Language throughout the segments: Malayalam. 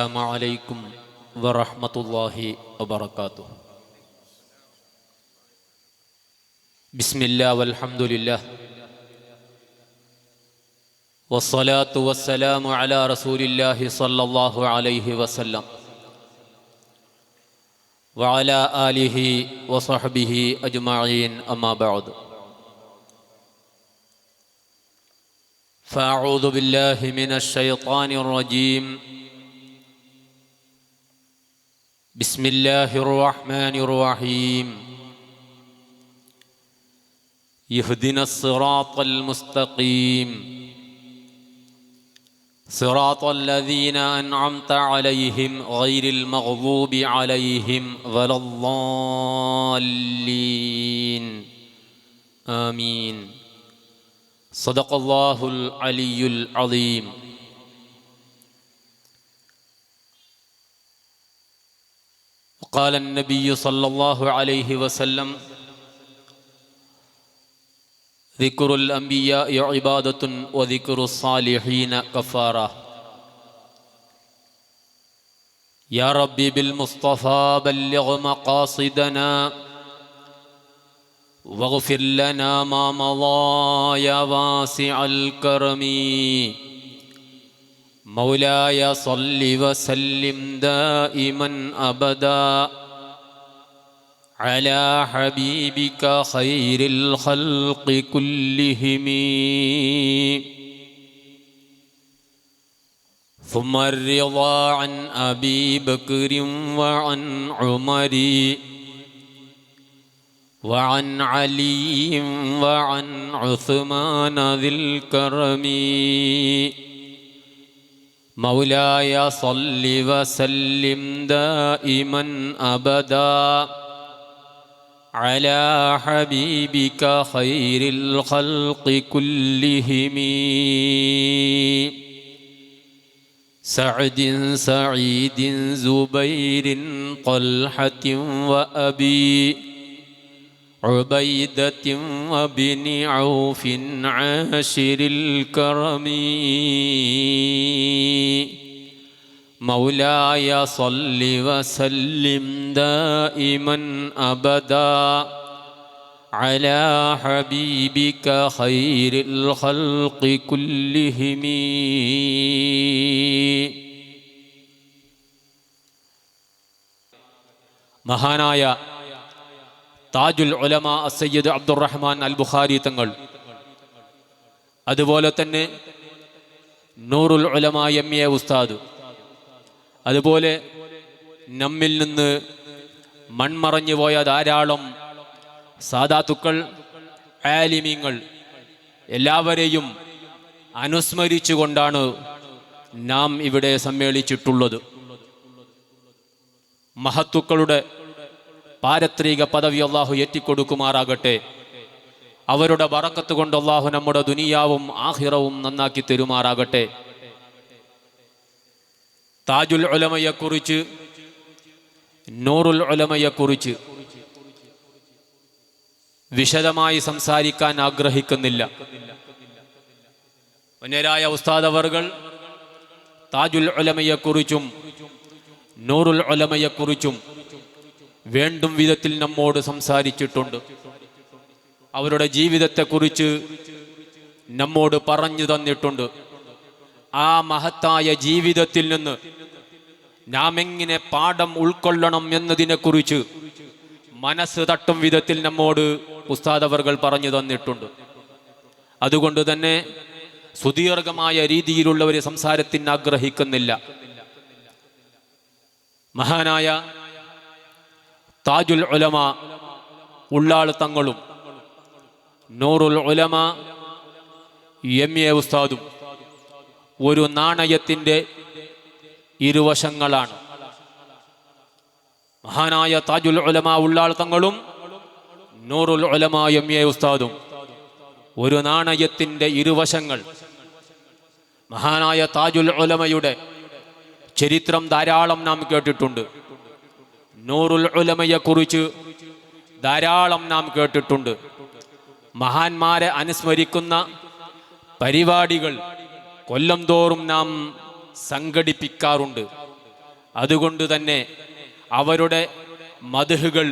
السلام عليكم ورحمة الله وبركاته. بسم الله والحمد لله والصلاة والسلام على رسول الله صلى الله عليه وسلم وعلى آله وصحبه أجمعين، أما بعد. فأعوذ بالله من الشيطان الرجيم. بسم الله الرحمن الرحيم. يهدنا الصراط المستقيم صراط الذين أنعمت عليهم غير المغضوب عليهم ولا الضالين، آمين. صدق الله العلي العظيم. قال النبي صلى الله عليه وسلم: ذكر الأنبياء عبادة وذكر الصالحين كفارة. يا ربي بالمصطفى بلغ مقاصدنا واغفر لنا ما مضى يا واسع الكرم. مولاي صل وسلم دائما أبدا على حبيبك خير الخلق كلهم. ثم الرضا عن أبي بكر وعن عمر وعن علي وعن عثمان ذي الكرم. مولاي صل وسلم دائما أبدا على حبيبك خير الخلق كلهم. سعد سعيد زبير طلحة وأبي عبيدة وابن عوف عاشر الكرم. مولاي صل وسلم دائما أبدا على حبيبك خير الخلق كلهم. മഹാനായ താജുൽ ഉലമ സയ്യിദ് അബ്ദുറഹ്മാൻ അൽ ബുഖാരി തങ്ങൾ, അതുപോലെ തന്നെ നൂറുൽ ഉലമ എംഎ ഉസ്താദ്, അതുപോലെ നമ്മിൽ നിന്ന് മൺമറഞ്ഞു പോയ ധാരാളം സാദാത്തുക്കൾ, ആലിമീങ്ങൾ എല്ലാവരെയും അനുസ്മരിച്ചുകൊണ്ടാണ് നാം ഇവിടെ സമ്മേളിച്ചിട്ടുള്ളത്. മഹത്തുക്കളുടെ പാരത്രിക പദവി അള്ളാഹു ഏറ്റിക്കൊടുക്കുമാറാകട്ടെ. അവരുടെ ബറക്കത്ത് കൊണ്ട് അള്ളാഹു നമ്മുടെ ദുനിയാവും ആഖിറവും നന്നാക്കി തരുമാറാകട്ടെ. താജുൽ ഉലമയെക്കുറിച്ച്, നൂറുൽ ഉലമയെക്കുറിച്ച് വിശദമായി സംസാരിക്കാൻ ആഗ്രഹിക്കുന്നില്ല. വന്യരായ ഉസ്താദ് അവർകൾ താജുൽ ഉലമയെക്കുറിച്ചും നൂറുൽ ഉലമയെക്കുറിച്ചും വേണ്ടും വിധത്തിൽ നമ്മോട് സംസാരിച്ചിട്ടുണ്ട്. അവരുടെ ജീവിതത്തെക്കുറിച്ച് നമ്മോട് പറഞ്ഞു തന്നിട്ടുണ്ട്. ആ മഹത്തായ ജീവിതത്തിൽ നിന്ന് നാം എങ്ങനെ പാഠം ഉൾക്കൊള്ളണം എന്നതിനെക്കുറിച്ച് മനസ്സ് തട്ടും വിധത്തിൽ നമ്മോട് ഉസ്താദ് അവർകൾ പറഞ്ഞു തന്നിട്ടുണ്ട്. അതുകൊണ്ട് തന്നെ സുദീർഘമായ രീതിയിലുള്ള ഒരു സംസാരത്തിന് ആഗ്രഹിക്കുന്നില്ല. മഹാനായ താജുൽ ഉലമ ഉള്ളാൾ തങ്ങളും നൂറുൽ ഉലമ എംഎ ഉസ്താദും ഒരു നാണയത്തിൻ്റെ ഇരുവശങ്ങളാണ്. മഹാനായ താജുൽ ഉലമ ഉള്ളാൾ തങ്ങളും നൂറുൽ ഉലമ എംഎ ഉസ്താദും ഒരു നാണയത്തിൻ്റെ ഇരുവശങ്ങൾ. മഹാനായ താജുൽ ഉലമയുടെ ചരിത്രം ധാരാളം നാം കേട്ടിട്ടുണ്ട്. നൂറുൽ ഉലമയെക്കുറിച്ച് ധാരാളം നാം കേട്ടിട്ടുണ്ട്. മഹാന്മാരെ അനുസ്മരിക്കുന്ന പരിപാടികൾ കൊല്ലം തോറും നാം സംഘടിപ്പിക്കാറുണ്ട്. അതുകൊണ്ട് തന്നെ അവരുടെ മദ്ഹുകൾ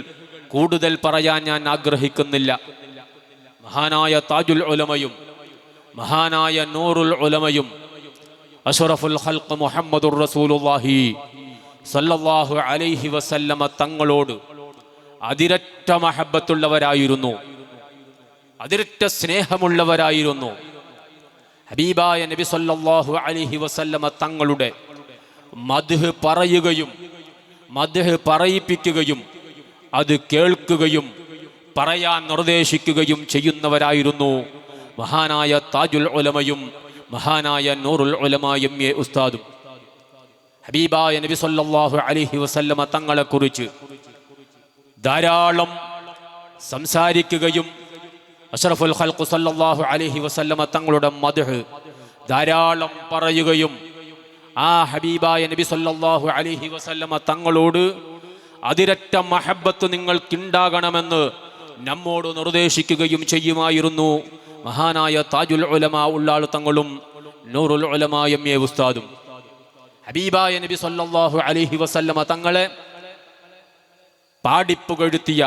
കൂടുതൽ പറയാൻ ഞാൻ ആഗ്രഹിക്കുന്നില്ല. മഹാനായ താജുൽ ഉലമയും മഹാനായ നൂറുൽ ഉലമയും അഷ്റഫുൽ ഖൽഖ് മുഹമ്മദുർ റസൂലുള്ളാഹി സല്ലല്ലാഹു അലൈഹി വസല്ലമ തങ്ങളോട് അതിരറ്റ മഹബ്ബത്തുള്ളവരായിരുന്നു, അതിരറ്റ സ്നേഹമുള്ളവരായിരുന്നു. ഹബീബായ നബി സല്ലല്ലാഹു അലൈഹി വസല്ലമ തങ്ങളുടെ മദ്ഹ് പറയുകയും മദ്ഹ് പറയിപ്പിക്കുകയും അത് കേൾക്കുകയും പറയാൻ നിർദ്ദേശിക്കുകയും ചെയ്യുന്നവരായിരുന്നു മഹാനായ താജുൽ ഉലമയും മഹാനായ നൂറുൽ ഉലമാ എം.എ. ഉസ്താദും. ഹബീബായ നബി സല്ലല്ലാഹു അലൈഹി വസല്ലമ തങ്ങളെക്കുറിച്ച് ധാരാളം സംസാരിക്കുകയും അഷ്റഫുൽ ഖൽഖ് സല്ലല്ലാഹു അലൈഹി വസല്ലമ തങ്ങളുടെ മദ്ഹ് ധാരാളം പറയുകയും ആ ഹബീബായ നബി സല്ലല്ലാഹു അലൈഹി വസല്ലമ തങ്ങളോട് അതിരറ്റ മഹബ്ബത്ത് നിങ്ങൾക്കുണ്ടാകണമെന്ന് നമ്മോട് നിർദ്ദേശിക്കുകയും ചെയ്യുമായിരുന്നു മഹാനായ താജുൽ ഉലമാ ഉള്ളാൾ തങ്ങളും നൂറുൽ ഉലമാ എം.എ. ഉസ്താദും. ഹബീബായ നബി സല്ലല്ലാഹു അലൈഹി വസല്ലമ തങ്ങളെ പാടിപ്പുകഴ്ത്തിയ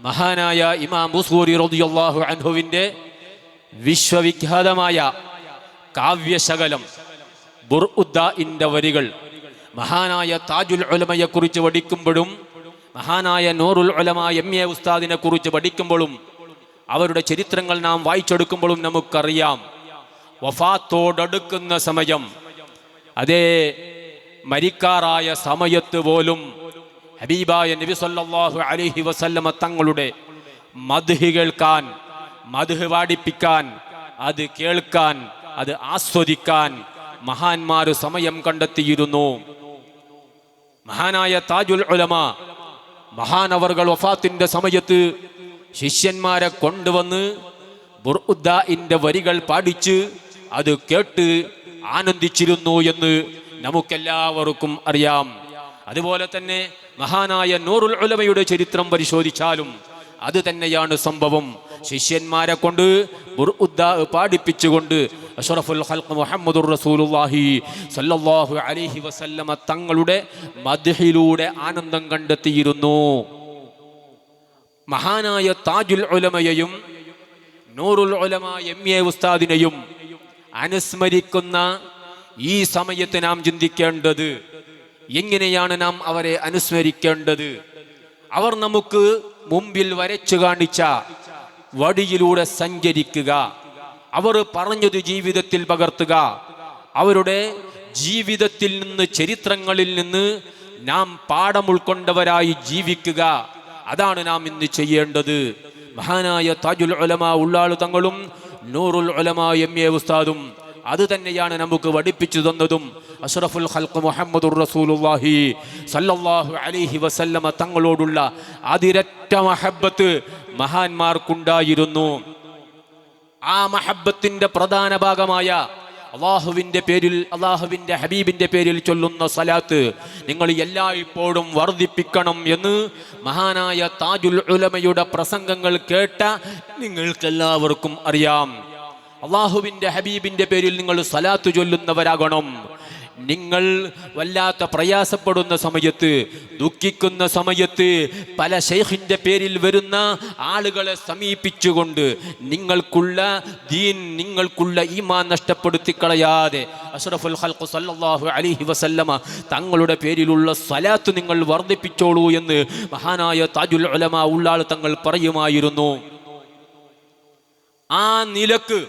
മഹാനായ ഇമാം ബുസ്കൂരി റളിയല്ലാഹു അൻഹുവിന്റെ വിശ്വവിഖ്യാതമായ കാവ്യശകലം ബുർഉദ്ദാഇന്റെ വരികൾ മഹാനായ താജുൽ ഉലമയെ കുറിച്ച് പഠിക്കുമ്പോഴും മഹാനായ നൂറുൽ ഉലമാ എം.എ. ഉസ്താദിനെ കുറിച്ച് പഠിക്കുമ്പോഴും അവരുടെ ചരിത്രങ്ങൾ നാം വായിച്ചെടുക്കുമ്പോഴും നമുക്കറിയാം, വഫാത്തോടടുക്കുന്ന സമയം, അതേ മരിക്കാറായ സമയത്ത് പോലും ഹബീബായ നബി സല്ലല്ലാഹു അലൈഹി വസല്ലമ തങ്ങളുടെ മദ്ഹ് കേൾക്കാൻ, മദ്ഹ് പാടിപ്പിക്കാൻ, അത് കേൾക്കാൻ, അത് ആസ്വദിക്കാൻ മഹാന്മാർ സമയം കണ്ടെത്തിയിരുന്നു. മഹാനായ താജുൽ ഉലമാ മഹാനവർകൾ വഫാത്തിന്റെ സമയത്ത് ശിഷ്യന്മാരെ കൊണ്ടുവന്ന് ബുർഉദ്ദാഇന്റെ വരികൾ പാടിച്ച് അത് കേട്ട് ആനന്ദിച്ചിരുന്നു എന്ന് നമുക്കെല്ലാവർക്കും അറിയാം. അതുപോലെ തന്നെ മഹാനായ നൂറുൽ ഉലമയുടെ ചരിത്രം പരിശോധിച്ചാലും അത് തന്നെയാണ് സംഭവം. ശിഷ്യന്മാരെ കൊണ്ട് ബുർഉദ്ദാ പാടിപ്പിച്ചുകൊണ്ട് അഷ്റഫുൽ ഖൽഖ് മുഹമ്മദുർ റസൂലുള്ളാഹി സല്ലല്ലാഹു അലൈഹി വസല്ലമ തങ്ങളുടെ മദ്ഹിലൂടെ ആനന്ദം കണ്ടെത്തിയിരുന്നു. മഹാനായ താജുൽ ഉലമയെയും നൂറുൽ ഉലമാ എം.എ. ഉസ്താദിനെയും അനുസ്മരിക്കുന്ന ഈ സമയത്ത് നാം ചിന്തിക്കേണ്ടത്, എങ്ങനെയാണ് നാം അവരെ അനുസ്മരിക്കേണ്ടത്? അവർ നമുക്ക് മുമ്പിൽ വരച്ചു കാണിച്ച വഴിയിലൂടെ സഞ്ചരിക്കുക, അവർ പറഞ്ഞത് ജീവിതത്തിൽ പകർത്തുക, അവരുടെ ജീവിതത്തിൽ നിന്ന്, ചരിത്രങ്ങളിൽ നിന്ന് നാം പാഠം ഉൾക്കൊണ്ടവരായി ജീവിക്കുക. അതാണ് നാം ഇന്ന് ചെയ്യേണ്ടത്. മഹാനായ താജുൽ ഉലമാ ഉള്ളാൾ തങ്ങളും നൂറുൽ ഉലമാ എം.എ. ഉസ്താദും അത് തന്നെയാണ് നമുക്ക് പഠിപ്പിച്ചു തന്നതും. അഷ്റഫുൽ ഖൽഖ് മുഹമ്മദുർ റസൂലുള്ളാഹി സല്ലല്ലാഹു അലൈഹി വസല്ലമ തങ്ങളോടുള്ള അതിരറ്റ മഹബ്ബത്ത് മഹാന്മാർക്കുണ്ടായിരുന്നു. ആ മഹബ്ബത്തിന്റെ പ്രധാന ഭാഗമായ അള്ളാഹുവിന്റെ പേരിൽ, അള്ളാഹുവിന്റെ ഹബീബിന്റെ പേരിൽ ചൊല്ലുന്ന സലാത്ത് നിങ്ങൾ എല്ലായ്പ്പോഴും വർദ്ധിപ്പിക്കണം എന്ന് മഹാനായ താജുൽ ഉലമയുടെ പ്രസംഗങ്ങൾ കേട്ട നിങ്ങൾക്കെല്ലാവർക്കും അറിയാം. അള്ളാഹുവിന്റെ ഹബീബിന്റെ പേരിൽ നിങ്ങൾ സലാത്ത് ചൊല്ലുന്നവരാകണം. നിങ്ങൾ വല്ലാത്ത പ്രയാസപ്പെടുന്ന സമയത്ത്, ദുഃഖിക്കുന്ന സമയത്ത് പല ശൈഖിന്റെ പേരിൽ വരുന്ന ആളുകളെ സമീപിച്ചുകൊണ്ട് നിങ്ങൾക്കുള്ള ദീൻ, നിങ്ങൾക്കുള്ള ഈമാൻ നഷ്ടപ്പെടുത്തി കളയാതെ അഷ്റഫുൽ ഖൽഖ് സല്ലല്ലാഹു അലൈഹി വസല്ലമ തങ്ങളുടെ പേരിലുള്ള സലാത്ത് നിങ്ങൾ വർദ്ധിപ്പിച്ചോളൂ എന്ന് മഹാനായ താജുൽ ഉലമാ ഉള്ളാൾ തങ്ങൾ പറയുമായിരുന്നു. ആ നിലക്ക്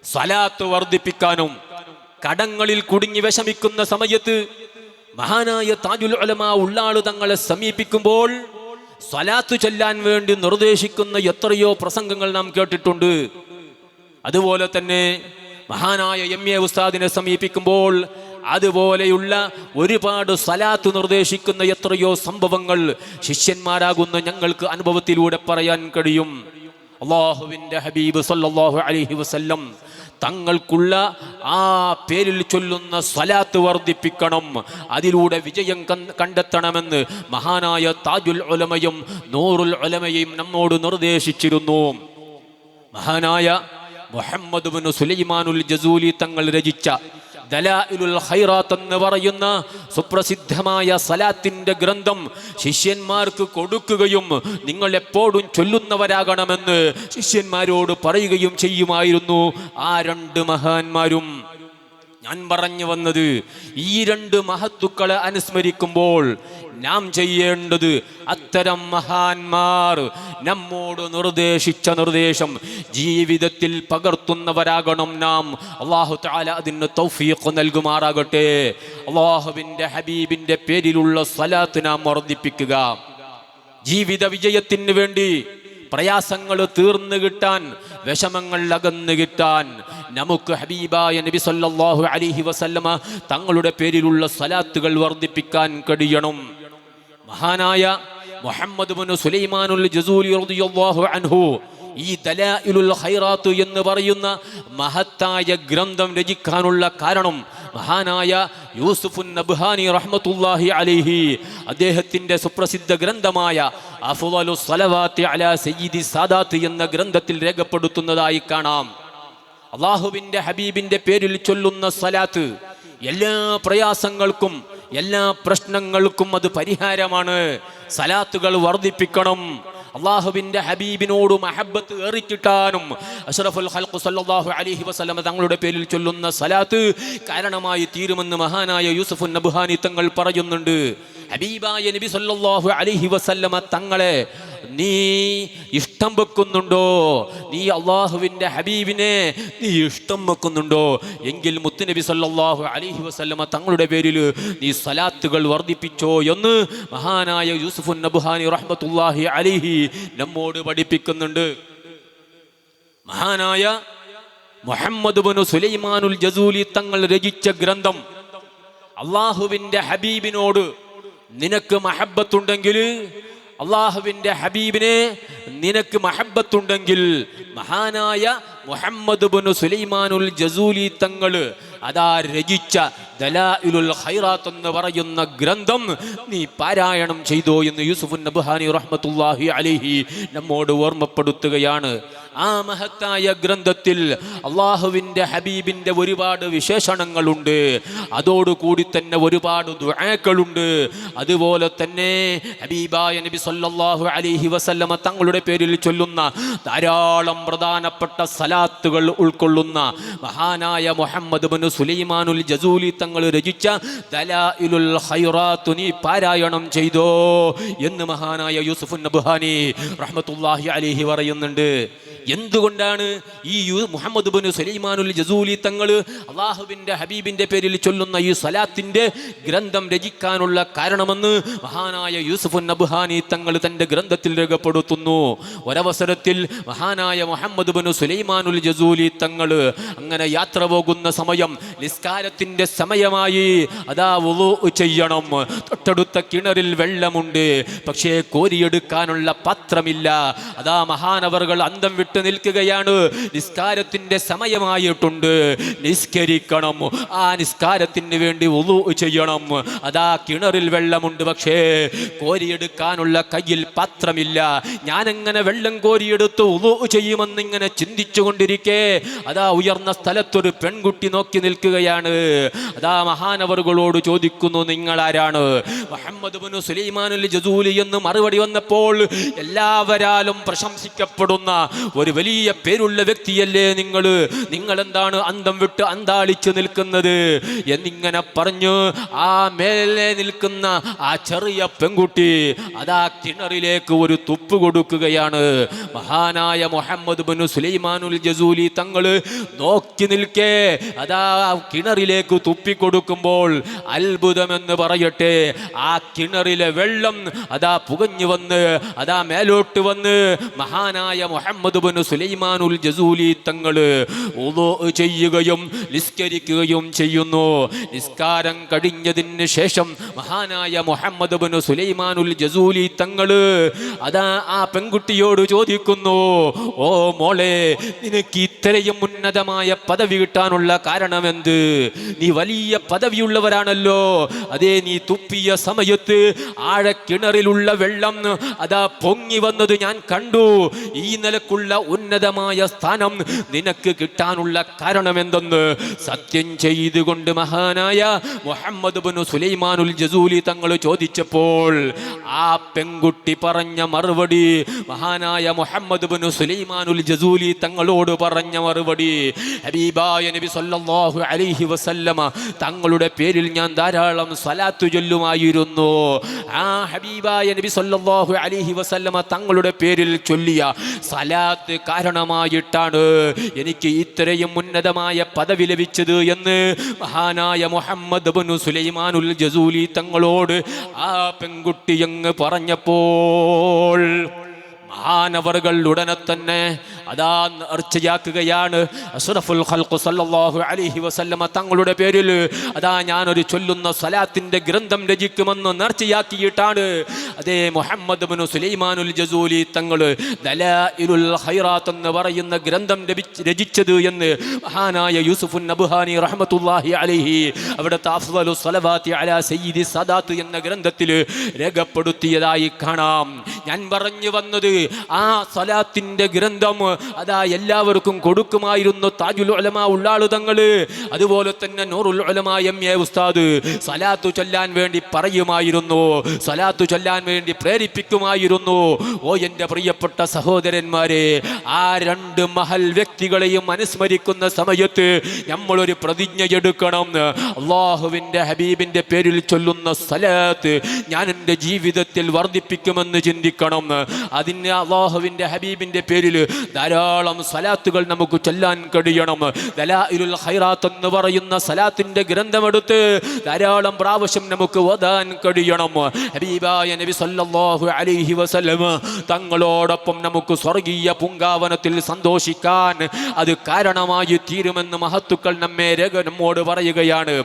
സലാത്ത് വർദ്ധിപ്പിക്കാനും കടങ്ങളിൽ കുടുങ്ങി വിഷമിക്കുന്ന സമയത്ത് മഹാനായ താജുൽ ഉലമാ ഉള്ളാൾ തങ്ങളെ സമീപിക്കുമ്പോൾ സ്വലാത്ത് ചൊല്ലാൻ വേണ്ടി നിർദ്ദേശിക്കുന്ന എത്രയോ പ്രസംഗങ്ങൾ നാം കേട്ടിട്ടുണ്ട്. അതുപോലെ തന്നെ മഹാനായ എം.എ. ഉസ്താദിനെ സമീപിക്കുമ്പോൾ അതുപോലെയുള്ള ഒരുപാട് സ്വലാത്ത് നിർദ്ദേശിക്കുന്ന എത്രയോ സംഭവങ്ങൾ ശിഷ്യന്മാരാകുന്ന ഞങ്ങൾക്ക് അനുഭവത്തിലൂടെ പറയാൻ കഴിയും. അല്ലാഹുവിന്റെ ഹബീബ് സല്ലല്ലാഹു അലൈഹി വസല്ലം തങ്ങൾക്കുള്ള ആ പേരിൽ ചൊല്ലുന്ന സ്വലാത്ത് വർദ്ധിപ്പിക്കണം, അതിലൂടെ വിജയം കണ്ടെത്തണമെന്ന് മഹാനായ താജുൽ ഉലമയും നൂറുൽ ഉലമയും നമ്മോട് നിർദ്ദേശിച്ചിരുന്നു. മഹാനായ മുഹമ്മദ് ബിൻ സുലൈമാനുൽ ജസൂലി തങ്ങൾ രചിച്ച ദലായിലുൽ ഖൈറാത്ത് എന്ന് പറയുന്ന സുപ്രസിദ്ധമായ സലാത്തിന്റെ ഗ്രന്ഥം ശിഷ്യന്മാർക്ക് കൊടുക്കുകയും നിങ്ങൾ എപ്പോഴും ചൊല്ലുന്നവരാകണമെന്ന് ശിഷ്യന്മാരോട് പറയുകയും ചെയ്യുമായിരുന്നു ആ രണ്ട് മഹാന്മാരും. ഞാൻ പറഞ്ഞു വന്നത്, ഈ രണ്ട് മഹത്തുക്കളെ അനുസ്മരിക്കുമ്പോൾ നാം ചെയ്യേണ്ടത് അത്തരം മഹാന്മാർ നമ്മോട് നിർദ്ദേശിച്ച നിർദ്ദേശം ജീവിതത്തിൽ പകർത്തുന്നവരാകണം നാം. അല്ലാഹു തആല അതിന് തൗഫീഖ് നൽകുമാറാകട്ടെ. അല്ലാഹുവിൻ്റെ ഹബീബിൻ്റെ പേരിലുള്ള സ്വലാത്ത് നാം വർദ്ധിപ്പിക്കുക. ജീവിത വിജയത്തിന് വേണ്ടി പ്രയാസങ്ങൾ തീർന്നു കിട്ടാൻ, വിഷമങ്ങൾ അകന്നു കിട്ടാൻ നമുക്ക് ഹബീബായ നബി സല്ലല്ലാഹു അലൈഹി വസല്ലമ തങ്ങളുടെ പേരിലുള്ള സ്വലാത്തുകൾ വർദ്ധിപ്പിക്കാൻ കഴിയണം. മഹാനായ മുഹമ്മദ് ഇബ്നു സുലൈമാനുൽ ജസൂലി റളിയല്ലാഹു അൻഹു ഈ ദലായിലുൽ ഖൈറാത്ത് എന്ന് പറയുന്ന മഹത്തായ ഗ്രന്ഥം രചിക്കാനുള്ള കാരണം മഹാനായ യൂസുഫുൻ നബ്ഹാനി റഹ്മത്തുള്ളാഹി അലൈഹി അദ്ദേഹത്തിൻ്റെ സുപ്രസിദ്ധ ഗ്രന്ഥമായ അഫ്ളലുസ് സ്വലവാത്തി അലാ സയ്യിദി സാദാത്ത് എന്ന ഗ്രന്ഥത്തിൽ രേഖപ്പെടുത്തുന്നതായി കാണാം. അല്ലാഹുവിൻ്റെ ഹബീബിൻ്റെ പേരിൽ ചൊല്ലുന്ന സ്വലാത്ത് എല്ലാ പ്രയാസങ്ങൾക്കും എല്ലാ പ്രശ്നങ്ങൾക്കും അത് പരിഹാരമാണ്. സലാത്തുകൾ വർദ്ധിപ്പിക്കണം. അള്ളാഹുവിൻ്റെ ഹബീബിനോട് മഹബത്ത് ഏറിക്കിട്ടാനും അഷ്റഫുൽ ഖൽഖ് സല്ലല്ലാഹു അലൈഹി വസല്ലം തങ്ങളുടെ പേരിൽ ചൊല്ലുന്ന സലാത്ത് കാരണമായി തീരുമെന്ന് മഹാനായ യൂസുഫുൻ നബ്ഹാനി തങ്ങൾ പറയുന്നുണ്ട്. ഹബീബായ നബി സല്ലല്ലാഹു അലൈഹി വസല്ലമ തങ്ങളെ നീ ഇഷ്ടം വെക്കുന്നുണ്ടോ? നീ അള്ളാഹുവിൻ്റെ ഹബീബിനെ നീ ഇഷ്ടം വെക്കുന്നുണ്ടോ എങ്കിൽ മുത്തുനബി സല്ലല്ലാഹു അലൈഹി വസല്ലമ തങ്ങളുടെ പേരിൽ നീ സലാത്തുകൾ വർദ്ധിപ്പിച്ചോ എന്ന് മഹാനായ യൂസുഫുൻ നബ്ഹാനി റഹ്മത്തുള്ളാഹി അലൈഹി നമ്മോട് പഠിപ്പിക്കുന്നുണ്ട്. മഹാനായ മുഹമ്മദ് ഇബ്നു സുലൈമാനുൽ ജസൂലി തങ്ങൾ രചിച്ച ഗ്രന്ഥം അള്ളാഹുവിൻ്റെ ഹബീബിനോട് നിനക്ക് മഹബത്തുണ്ടെങ്കിൽ, അള്ളാഹുവിൻ്റെ ഹബീബിനെ നിനക്ക് മഹബത്തുണ്ടെങ്കിൽ മഹാനായ മുഹമ്മദ് ഇബ്നു സുലൈമാനുൽ ജസൂലി തങ്ങൾ അതാ രചിച്ച ദലായിലുൽ ഖൈറാത്ത് എന്ന് പറയുന്ന ഗ്രന്ഥം നീ പാരായണം ചെയ്തോ എന്ന് യൂസുഫുൻ നബ്ഹാനി റഹ്മത്തുള്ളാഹി അലൈഹി നമ്മോട് ഓർമ്മപ്പെടുത്തുകയാണ്. ആ മഹത്തായ ഗ്രന്ഥത്തിൽ അള്ളാഹുവിൻ്റെ ഹബീബിൻ്റെ ഒരുപാട് വിശേഷണങ്ങളുണ്ട്. അതോടുകൂടി തന്നെ ഒരുപാട് ദുആകളുണ്ട്. അതുപോലെ തന്നെ ഹബീബായ നബി സല്ലല്ലാഹു അലൈഹി വസല്ലമ തങ്ങളുടെ പേരിൽ ചൊല്ലുന്ന ധാരാളം പ്രധാനപ്പെട്ട സലാത്തുകൾ ഉൾക്കൊള്ളുന്ന മഹാനായ മുഹമ്മദ് ഇബ്നു സുലൈമാനുൽ ജസൂലി തങ്ങൾ രചിച്ച ദലായിലുൽ ഖൈറാത്ത് നീ പാരായണം ചെയ്തോ എന്ന് മഹാനായ യൂസുഫുൻ നബ്ഹാനി റഹ്മത്തുള്ളാഹി അലൈഹി പറയുന്നുണ്ട്. എന്തുകൊണ്ടാണ് ഈ മുഹമ്മദ് ഇബ്നു സുലൈമാനുൽ ജസൂലി തങ്ങൾ അള്ളാഹുവിൻ്റെ ഹബീബിൻ്റെ പേരിൽ ചൊല്ലുന്ന ഈ സലാത്തിൻ്റെ ഗ്രന്ഥം രചിക്കാനുള്ള കാരണമെന്ന് മഹാനായ യൂസുഫുൻ നബ്ഹാനി തങ്ങൾ തൻ്റെ ഗ്രന്ഥത്തിൽ രേഖപ്പെടുത്തുന്നു. ഒരവസരത്തിൽ മഹാനായ മുഹമ്മദ് ഇബ്നു സുലൈമാനുൽ ജസൂലി തങ്ങൾ അങ്ങനെ യാത്ര പോകുന്ന സമയം നിസ്കാരത്തിൻ്റെ സമയമായി. അതാ വുളൂ ചെയ്യണം. തൊട്ടടുത്ത കിണറിൽ വെള്ളമുണ്ട്, പക്ഷേ കോരിയെടുക്കാനുള്ള പാത്രമില്ല. അതാ മഹാനവറുകൾ അന്തം വിട്ട് നിൽക്കുകയാണ്. നിസ്കാരത്തിന്റെ സമയമായിട്ടുണ്ട്, നിസ്കരിക്കണം. ആ നിസ്കാരത്തിന് വേണ്ടി വുളൂ ചെയ്യണം. അതാ കിണറിൽ വെള്ളമുണ്ട്, പക്ഷേ കോരിയെടുക്കാനുള്ള കയ്യിൽ പാത്രമില്ല. ഞാനെങ്ങനെ വെള്ളം കോരിയെടുത്ത് വുളൂ ചെയ്യുമെന്നിങ്ങനെ ചിന്തിച്ചു കൊണ്ടിരിക്കെ അതാ ഉയർന്ന സ്ഥലത്തൊരു പെൺകുട്ടി നോക്കി നിൽക്കുകയാണ്. അതാ മഹാനവറുകളോട് ചോദിക്കുന്നു, നിങ്ങൾ ആരാണ്? മുഹമ്മദ് ഇബ്നു സുലൈമാനുൽ ജസൂലി എന്ന് മറുപടി വന്നപ്പോൾ എല്ലാവരാലും പ്രശംസിക്കപ്പെടുന്ന ഒരു വലിയ പേരുള്ള വ്യക്തിയല്ലേ നിങ്ങൾ എന്താണ് അന്തം വിട്ട് അന്താളിച്ചു നിൽക്കുന്നത് എന്നിങ്ങനെ പറഞ്ഞു ആ മേലെ നിൽക്കുന്ന ആ ചെറിയ പെൺകുട്ടി അതാ കിണറിലേക്ക് ഒരു തുപ്പ് കൊടുക്കുകയാണ്. മഹാനായ മുഹമ്മദ് ഇബ്നു സുലൈമാനുൽ ജസൂലി തങ്ങൾ നോക്കി നിൽക്കേ അതാ കിണറിലേക്ക് തുപ്പിക്കൊടുക്കുമ്പോൾ അത്ഭുതമെന്ന് പറയട്ടെ, ആ കിണറിലെ വെള്ളം അതാ പുകഞ്ഞു വന്ന് അതാ മേലോട്ട് വന്ന് മഹാനായ മുഹമ്മദ് ഇബ്നു സുലൈമാനുൽ ജസൂലി തങ്ങൾ വുളൂ ചെയ്യുകയും നിസ്കരിക്കുകയും ചെയ്യുന്നു. നിസ്കാരം കഴിഞ്ഞതിന് ശേഷം മഹാനായ മുഹമ്മദ് ഇബ്നു സുലൈമാനുൽ ജസൂലി തങ്ങൾ അതാ ആ പെൺകുട്ടിയോട് ചോദിക്കുന്നു, ഓ മോളെ, നിനക്ക് ഇത്രയും ഉന്നതമായ പദവി കിട്ടാനുള്ള കാരണമെന്ത്? നീ വലിയ പദവിയുള്ളവരാണല്ലോ. അതേ, നീ തുപ്പിയ സമയത്ത് ആഴക്കിണറിലുള്ള വെള്ളം അതാ പൊങ്ങി വന്നത് ഞാൻ കണ്ടു. ഈ നിലക്കുള്ള ഉന്നതമായ സ്ഥാനം നിനക്ക് കിട്ടാനുള്ള കാരണമെന്തെന്ന് സത്യം ചെയ്തുകൊണ്ട് മഹാനായ മുഹമ്മദ് ഇബ്നു സുലൈമാനുൽ ജസൂലി തങ്ങൾ ചോദിച്ചപ്പോൾ ആ പെൺകുട്ടി പറഞ്ഞ മറുപടി, മഹാനായ മുഹമ്മദ് ഇബ്നു സുലൈമാനുൽ ജസൂലി തങ്ങളോട് പറഞ്ഞ മറുപടി, ഹബീബായ നബി സല്ലല്ലാഹു അലൈഹി വസല്ലമ തങ്ങളുടെ പേരിൽ ഞാൻ ധാരാളം സ്വലാത്ത് ചൊല്ലുമായിരുന്നു. ആ ഹബീബായ നബി സല്ലല്ലാഹു അലൈഹി വസല്ലമ തങ്ങളുടെ പേരിൽ ചൊല്ലിയ സലാത്ത് കാരണമായിട്ടാണ് എനിക്ക് ഇത്രയും ഉന്നതമായ പദവി ലഭിച്ചത് എന്ന് മഹാനായ മുഹമ്മദ് ഇബ്നു സുലൈമാനുൽ ജസൂലി തങ്ങളോട് ആ പെൺകുട്ടി അങ്ങ് പറഞ്ഞപ്പോൾ മഹാനവറുകൾ ഉടനെ തന്നെ അതാ നേർച്ചയാക്കുകയാണ്. അഷ്റഫുൽ ഖൽഖ് സല്ലല്ലാഹു അലൈഹി വസല്ലമ തങ്ങളുടെ പേരിൽ അതാ ഞാനൊരു ചൊല്ലുന്ന സലാത്തിന്റെ ഗ്രന്ഥം രചിക്കുമെന്ന് നേർച്ചയാക്കിയിട്ടാണ് അതേ മുഹമ്മദ് ഇബ്നു സുലൈമാനുൽ ജസൂലി തങ്ങൾ ദലായിലുൽ ഖൈറാത്ത് എന്ന് പറയുന്ന ഗ്രന്ഥം രചിച്ചത് എന്ന് മഹാനായ യൂസുഫുൻ നബ്ഹാനി റഹ്മത്തുള്ളാഹി അലൈഹി അവിടുത്തെ അഫ്ളലു സ്വലവാത്തി അലാ സയ്യിദി സദാത്ത് എന്ന ഗ്രന്ഥത്തിൽ രേഖപ്പെടുത്തിയതായി കാണാം. ഞാൻ പറഞ്ഞു വന്നത് ആ സലാത്തിന്റെ ഗ്രന്ഥം അതാ എല്ലാവർക്കും കൊടുക്കുമായിരുന്നു താജുൽ ഉലമാ ഉള്ളാളു തങ്ങള്. അതുപോലെ തന്നെ നൂറുൽ ഉലമാ എം.എ. ഉസ്താദ് സലാത്തു ചൊല്ലാൻ വേണ്ടി പറയുമായിരുന്നു, സലാത്തു ചൊല്ലാൻ വേണ്ടി പ്രേരിപ്പിക്കുമായിരുന്നു. ഓ എൻ്റെ പ്രിയപ്പെട്ട സഹോദരന്മാരെ, ആ രണ്ട് മഹൽ വ്യക്തികളെയും അനുസ്മരിക്കുന്ന സമയത്ത് നമ്മളൊരു പ്രതിജ്ഞ എടുക്കണം. അള്ളാഹുവിൻ്റെ ഹബീബിൻ്റെ പേരിൽ ചൊല്ലുന്ന സലാത്ത് ഞാൻ എൻ്റെ ജീവിതത്തിൽ വർദ്ധിപ്പിക്കുമെന്ന് ചിന്തിക്കണം. അതിന് അല്ലാഹുവിൻ്റെ ഹബീബിൻ്റെ പേരിൽ ധാരാളം സലാത്തുകൾ നമുക്ക് ചൊല്ലാൻ കഴിയണം. ദലായിലുൽ ഖൈറാത്ത് എന്ന് പറയുന്ന സലാത്തിൻ്റെ ഗ്രന്ഥമെടുത്ത് ധാരാളം പ്രാവശ്യം നമുക്ക് ഓതാൻ കഴിയണം. ഹബീബായ നബി സല്ലല്ലാഹു അലൈഹി വസല്ലം തങ്ങളോടൊപ്പം നമുക്ക് സ്വർഗീയ പൂങ്കാവനത്തിൽ സന്തോഷിക്കാൻ അത് കാരണമായി തീരുമെന്ന് മഹത്തുക്കൾ നമ്മോട് പറയുകയാണ്.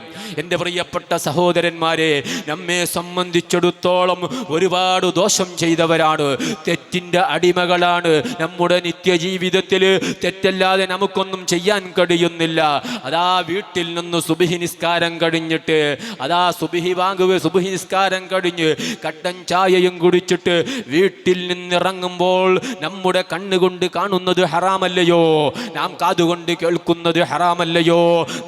എൻ്റെ പ്രിയപ്പെട്ട സഹോദരന്മാരെ, നമ്മെ സംബന്ധിച്ചിടത്തോളം ഒരുപാട് ദോഷം ചെയ്തവരാണ്, തെറ്റിൻ്റെ അടിമകളാണ്. നമ്മുടെ നിത്യജീവിതത്തിൽ തെറ്റല്ലാതെ നമുക്കൊന്നും ചെയ്യാൻ കഴിയുന്നില്ല. അതാ വീട്ടിൽ നിന്ന് സുബ്ഹി നിസ്കാരം കഴിഞ്ഞിട്ട് അതാ സുബ്ഹി നിസ്കാരം കഴിഞ്ഞ് കട്ടൻ ചായയും കുടിച്ചിട്ട് വീട്ടിൽ നിന്നിറങ്ങുമ്പോൾ നമ്മുടെ കണ്ണുകൊണ്ട് കാണുന്നത് ഹറാമല്ലയോ? നാം കാതുകൊണ്ട് കേൾക്കുന്നത് ഹറാമല്ലയോ?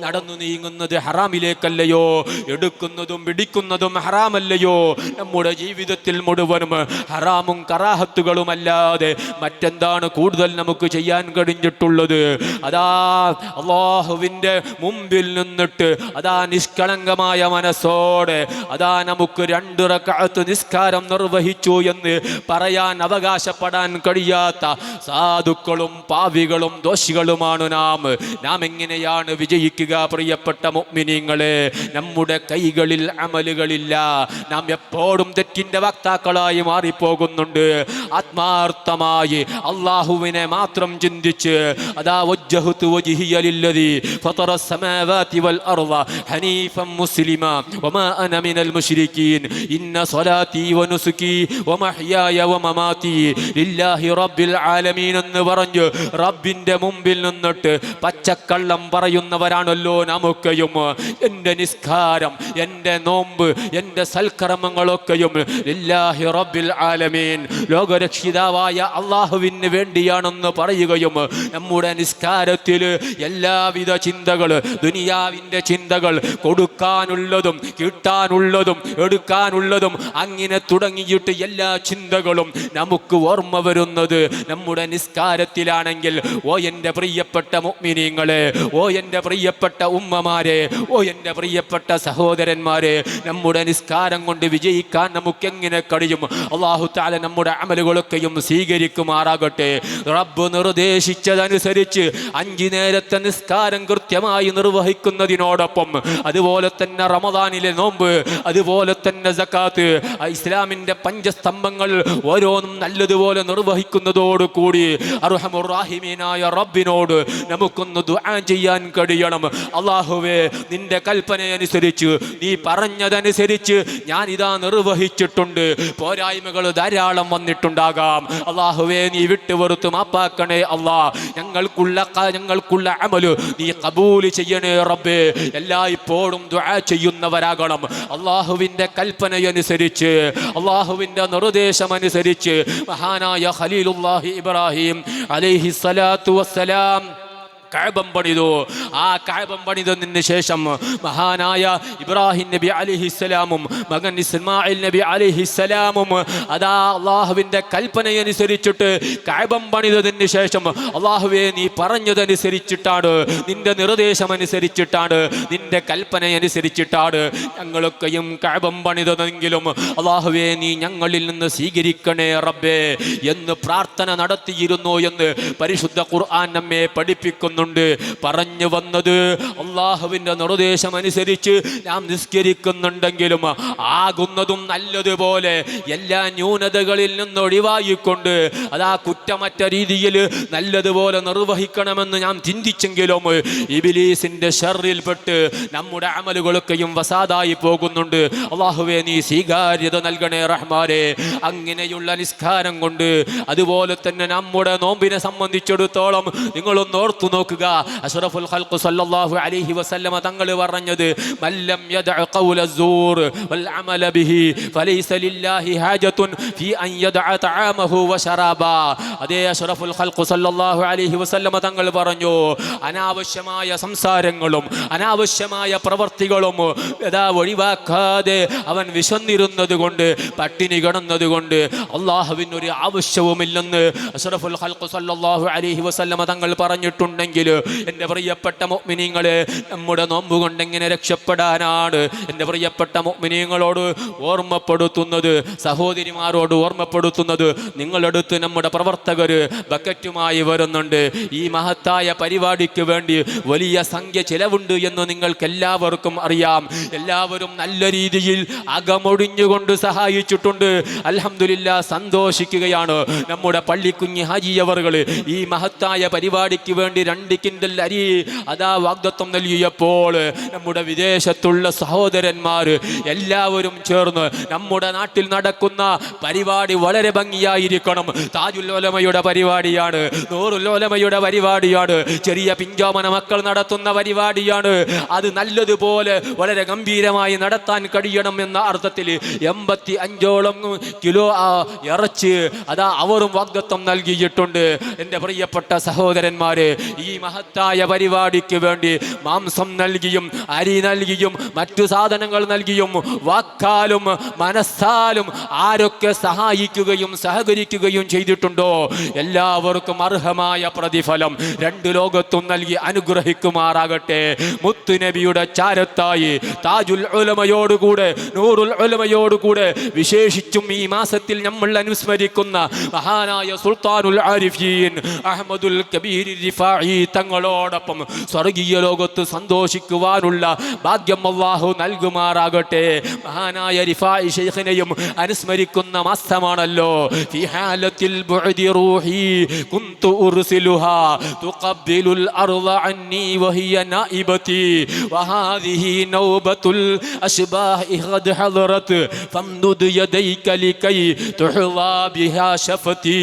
നടന്നു നീങ്ങുന്നത് ഹറാമിലേക്കല്ലയോ? എടുക്കുന്നതും പിടിക്കുന്നതും ഹറാമല്ലയോ? നമ്മുടെ ജീവിതത്തിൽ മുഴുവനും ഹറാമും കറാഹത്തുകളുമല്ലാതെ മറ്റെന്താണ് കൂടുതൽ നമുക്ക് ചെയ്യാൻ കഴിഞ്ഞിട്ടുള്ളത്? അതാ അല്ലാഹുവിൻ്റെ മുമ്പിൽ നിന്നിട്ട് അതാ നിഷ്കളങ്കമായ മനസ്സോടെ അതാ നമുക്ക് 2 റക്അത്ത് നിസ്കാരം നിർവഹിച്ചു എന്ന് പറയാൻ അവകാശപ്പെടാൻ കഴിയാത്ത സാധുക്കളും പാവികളും ദോഷികളുമാണ് നാം എങ്ങനെയാണ് വിജയിക്കുക? പ്രിയപ്പെട്ട മുഅ്മിനീങ്ങളെ, നമ്മുടെ കൈകളിൽ അമലുകളില്ല. നാം എപ്പോഴും തെറ്റിൻ്റെ വക്താക്കളായി മാറിപ്പോകുന്നുണ്ട്. ആത്മാർത്ഥമായി അള്ളാഹുവിനെ മാത്രം ചിന്തിച്ച് അതാ വജ്ജഹ്തു വജ്ഹിയ ലില്ലദീ ഫതറ السماوات والأرض حنيفا مسلما وما أنا من المشركين إن صلاتي ونسكي ومحياي ومماتي لله رب العالمين എന്ന് പറഞ്ഞു റബ്ബിന്റെ മുമ്പിൽ നിന്നിട്ട് പച്ചക്കള്ളം പറയുന്നവരാണല്ലോ നമുക്കെയും. എൻ്റെ നിസ്കാരം, എൻ്റെ നോമ്പ്, എൻ്റെ സൽക്കർമ്മങ്ങളൊക്കെയും ലില്ലാഹി റബ്ബിൽ ആലമീൻ, ലോകരക്ഷിതാവായ അള്ളാഹുവിന് വേണ്ടിയാണെന്ന് പറയുകയും നമ്മുടെ നിസ്കാരത്തിൽ എല്ലാവിധ ചിന്തകൾ, ദുനിയാവിൻ്റെ ചിന്തകൾ, കൊടുക്കാനുള്ളതും കിട്ടാനുള്ളതും എടുക്കാനുള്ളതും അങ്ങനെ തുടങ്ങിയിട്ട് എല്ലാ ചിന്തകളും നമുക്ക് ഓർമ്മ വരുന്നത് നമ്മുടെ നിസ്കാരത്തിലാണെങ്കിൽ ഓ എൻ്റെ പ്രിയപ്പെട്ട മുഅ്മിനീങ്ങളെ, ഓ എൻ്റെ പ്രിയപ്പെട്ട ഉമ്മമാരെ, ഓ എൻ്റെ പ്രിയപ്പെട്ട സഹോദരന്മാരെ, നമ്മുടെ നിസ്കാരം കൊണ്ട് വിജയിക്കാൻ നമുക്ക് എങ്ങനെ കഴിയും? അല്ലാഹു തആല നമ്മുടെ അമലുകളൊക്കെയും സ്വീകരിക്കുമാറാകട്ടെ. റബ്ബ് നിർദ്ദേശിച്ചതനുസരിച്ച് 5 നേരത്തെ നിസ്കാരം കൃത്യമായി നിർവഹിക്കുന്നതിനോടൊപ്പം അതുപോലെ തന്നെ റമദാനിലെ നോമ്പ്, അതുപോലെ തന്നെ സക്കാത്ത്, ഇസ്ലാമിൻ്റെ പഞ്ചസ്തംഭങ്ങൾ ഓരോന്നും നല്ലതുപോലെ നിർവഹിക്കുന്നതോടുകൂടി അർഹമുർ റഹീമീനായ റബ്ബിനോട് നമുക്കൊന്ന് ദുആ ചെയ്യാൻ കഴിയണം. അല്ലാഹുവേ, നിന്റെ കൽപ്പനയനുസരിച്ച്, നീ പറഞ്ഞതനുസരിച്ച് ഞാൻ ഇതാ നിർവഹിച്ചിട്ടുണ്ട്. പോരായ്മകൾ ധാരാളം വന്നിട്ടുണ്ടാകാം. അല്ലാഹുവേ, നീ വിട്ടുവെറുത്ത് മാപ്പാക്കണേ അല്ലാ. ഞങ്ങൾക്കുള്ള അമല് നീ ഖബൂൽ ചെയ്യണേ റബ്ബേ. എല്ലായ്പ്പോഴും ദുആ ചെയ്യുന്നവരാകണം. അല്ലാഹുവിൻ്റെ കൽപ്പനയനുസരിച്ച്, അള്ളാഹുവിൻ്റെ നിർദ്ദേശമനുസരിച്ച് മഹാനായ ഖലീലുല്ലാഹി ഇബ്രാഹിം അലൈഹിസ്സലാത്തു വസ്സലാം കഅബം പണിതു. ആ കഅബം പണിതതിന് ശേഷം മഹാനായ ഇബ്രാഹിം നബി അലൈഹിസ്സലാമും മകൻ ഇസ്മായിൽ നബി അലൈഹിസ്സലാമും അതാ അള്ളാഹുവിൻ്റെ കൽപ്പനയനുസരിച്ചിട്ട് കഅബം പണിതതിന് ശേഷം അള്ളാഹുവേ നീ പറഞ്ഞതനുസരിച്ചിട്ടാണ്, നിന്റെ നിർദ്ദേശമനുസരിച്ചിട്ടാണ്, നിന്റെ കൽപ്പനയനുസരിച്ചിട്ടാണ് ഞങ്ങളൊക്കെയും കഅബം പണിതതെങ്കിലും അള്ളാഹുവേ നീ ഞങ്ങളിൽ നിന്ന് സ്വീകരിക്കണേ റബ്ബേ എന്ന് പ്രാർത്ഥന നടത്തിയിരുന്നു എന്ന് പരിശുദ്ധ ഖുർആൻ നമ്മെ പഠിപ്പിക്കുന്നു. പറഞ്ഞു വന്നത് അള്ളാഹുവിൻ്റെ നിർദ്ദേശമനുസരിച്ച് നാം നിസ്കരിക്കുന്നുണ്ടെങ്കിലും ആകുന്നതും നല്ലതുപോലെ എല്ലാ ന്യൂനതകളിൽ നിന്ന് ഒഴിവായിക്കൊണ്ട് അതാ കുറ്റമറ്റ രീതിയിൽ നല്ലതുപോലെ നിർവഹിക്കണമെന്ന് നാം ചിന്തിച്ചെങ്കിലും ഇബ്ലീസിന്റെ ശർറിൽപ്പെട്ട് നമ്മുടെ അമലുകളൊക്കെയും വസാദായി പോകുന്നുണ്ട്. അള്ളാഹുവേ നീ സ്വീകാര്യത നൽകണേ റഹ്മാനെ. അങ്ങനെയുള്ള നിസ്കാരം കൊണ്ട് അതുപോലെ തന്നെ നമ്മുടെ നോമ്പിനെ സംബന്ധിച്ചിടത്തോളം നിങ്ങളൊന്ന് ഓർത്തു നോക്കുക. അഷ്റഫുൽ ഖൽഖ് സല്ലല്ലാഹു അലൈഹി വസല്ലമ തങ്ങൾ പറഞ്ഞത് മല്ലം യദഅ ഖൗല അസ്സൂർ വൽ അമല ബിഹി ഫലൈസ ലില്ലാഹി ഹാജത്തുൻ ഫീ അൻ യദഅ തആമഹു വശറാബാ. അതേ അഷ്റഫുൽ ഖൽഖ് സല്ലല്ലാഹു അലൈഹി വസല്ലമ തങ്ങൾ പറഞ്ഞു അനാവശ്യമായ സംസാരങ്ങളും അനാവശ്യമായ പ്രവർത്തികളും ഒഴിവാക്കാതെ അവൻ വിശന്നിരുന്നത് കൊണ്ട് പട്ടിണി കിടന്നത് കൊണ്ട് അള്ളാഹുവിനൊരു ആവശ്യവുമില്ലെന്ന് അഷ്റഫുൽ ഖൽഖ് സല്ലല്ലാഹു അലൈഹി വസല്ലമ തങ്ങൾ പറഞ്ഞിട്ടുണ്ടെങ്കിൽ എൻ്റെ പ്രിയപ്പെട്ട മുഅ്മിനീങ്ങളെ നമ്മുടെ നോമ്പ് കൊണ്ട് എങ്ങനെ രക്ഷപ്പെടാനാണ് എൻ്റെ പ്രിയപ്പെട്ട മുഅ്മിനീങ്ങളോട് ഓർമ്മപ്പെടുത്തുന്നത്, സഹോദരിമാരോട് ഓർമ്മപ്പെടുത്തുന്നത്. നിങ്ങളടുത്ത് നമ്മുടെ പ്രവർത്തകർ ബക്കറ്റുമായി വരുന്നുണ്ട്. ഈ മഹത്തായ പരിപാടിക്ക് വേണ്ടി വലിയ സംഖ്യ ചിലവുണ്ട് എന്ന് നിങ്ങൾക്ക് എല്ലാവർക്കും അറിയാം. എല്ലാവരും നല്ല രീതിയിൽ അകമൊടിഞ്ഞുകൊണ്ട് സഹായിച്ചിട്ടുണ്ട്. അൽഹംദുലില്ലാ, സന്തോഷിക്കുകയാണ്. നമ്മുടെ പള്ളിക്കുഞ്ഞി ഹാജിയവറുകൾ ഈ മഹത്തായ പരിപാടിക്ക് വേണ്ടി 2 കിൻഡൽ അരി അതാ വാഗ്ദത്വം നൽകിയപ്പോൾ നമ്മുടെ വിദേശത്തുള്ള സഹോദരന്മാർ എല്ലാവരും ചേർന്ന് നമ്മുടെ നാട്ടിൽ നടക്കുന്ന പരിപാടി വളരെ ഭംഗിയായിരിക്കണം. താജുൽ ഉലമയുടെ പരിപാടിയാണ്, നൂറുൽ ഉലമയുടെ പരിപാടിയാണ്, ചെറിയ പിഞ്ചോമന മക്കൾ നടത്തുന്ന പരിപാടിയാണ്. അത് നല്ലതുപോലെ വളരെ ഗംഭീരമായി നടത്താൻ കഴിയണം എന്ന അർത്ഥത്തിൽ 85ഓളം കിലോ ഇറച്ചി അതാ അവരും വാഗ്ദത്വം നൽകിയിട്ടുണ്ട്. എൻ്റെ പ്രിയപ്പെട്ട സഹോദരന്മാരെ, ഈ മഹത്തായ പരിപാടിക്ക് വേണ്ടി മാംസം നൽകിയും അരി നൽകിയും മറ്റു സാധനങ്ങൾ നൽകിയും വാക്കാലും മനസ്സാലും ആരൊക്കെ സഹായിക്കുകയും സഹകരിക്കുകയും ചെയ്തിട്ടുണ്ടോ എല്ലാവർക്കും അർഹമായ പ്രതിഫലം 2 ലോകത്തും നൽകി അനുഗ്രഹിക്കുമാറാകട്ടെ. മുത്തുനബിയുടെ ചാരത്തായി താജുൽ ഉലമയോടുകൂടെ നൂറുൽ ഉലമയോടുകൂടെ വിശേഷിച്ചും ഈ മാസത്തിൽ നമ്മൾ അനുസ്മരിക്കുന്ന മഹാനായ സുൽത്താനുൽ ആരിഫീൻ അഹ്മദുൽ കബീർ റിഫാഇ തങ്ങളോടൊപ്പം സ്വർഗീയ ലോകത്ത് സന്തോഷിക്കുവാനുള്ള ഭാഗ്യം അല്ലാഹു നൽകുമാറാകട്ടെ. മഹാനായ റിഫാഇ ശൈഖിനെയും അനുസ്മരിക്കുന്ന മാസമാണല്ലോ. ഫി ഹാലത്തിൽ ബുഅദി റൂഹി കുന്തു ഉർസിലുഹാ തുഖബ്ബിലുൽ അർള അന്നി വഹിയ നായിബതി വഹാദിഹി നൗബത്തുൽ അശ്ബാഹി ഖദ് ഹദറത് ഫംദുദ് യദൈക ലികൈ തുഹ്വാ ബിഹാ ശഫതി.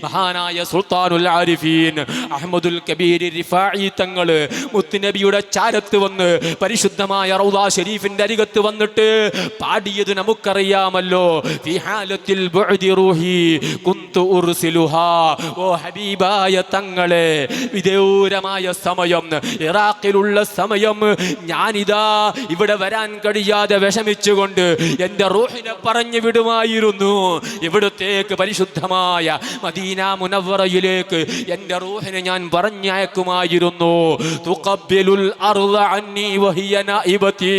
മഹാനായ സുൽത്താനുൽ ആരിഫീൻ അഹ്മദുൽ കബീർ റിഫാഇ തങ്ങൾ മുത്തുനബിയുടെ ചാരത്ത് വന്ന് പരിശുദ്ധമായ റൗദ ഷരീഫിന്റെ അരികത്ത് വന്നിട്ട് പാടിയത് നമുക്കറിയാമല്ലോ. ഫി ഹാലത്തിൽ ബുഅദി റൂഹി കുന്തു ഉർസിലുഹാ. ഓ ഹബീബായ തങ്ങളെ, വിദൂരമായ സമയം, ഇറാഖിലുള്ള സമയം, ഞാനിതാ ഇവിടെ വരാൻ കഴിയാതെ വിഷമിച്ചുകൊണ്ട് എൻ്റെ റൂഹിനെ പറഞ്ഞു വിടുമായിരുന്നു. ഇവിടത്തേക്ക് പരിശുദ്ധമായ മദീന മുനവ്വറയിലേക്ക് എൻ്റെ റൂഹിനെ ഞാൻ പറഞ്ഞയക്കുമായിരുന്നു. തുഖബ്ബിലുൽ അർള അന്നി വഹിയ നായിബതി.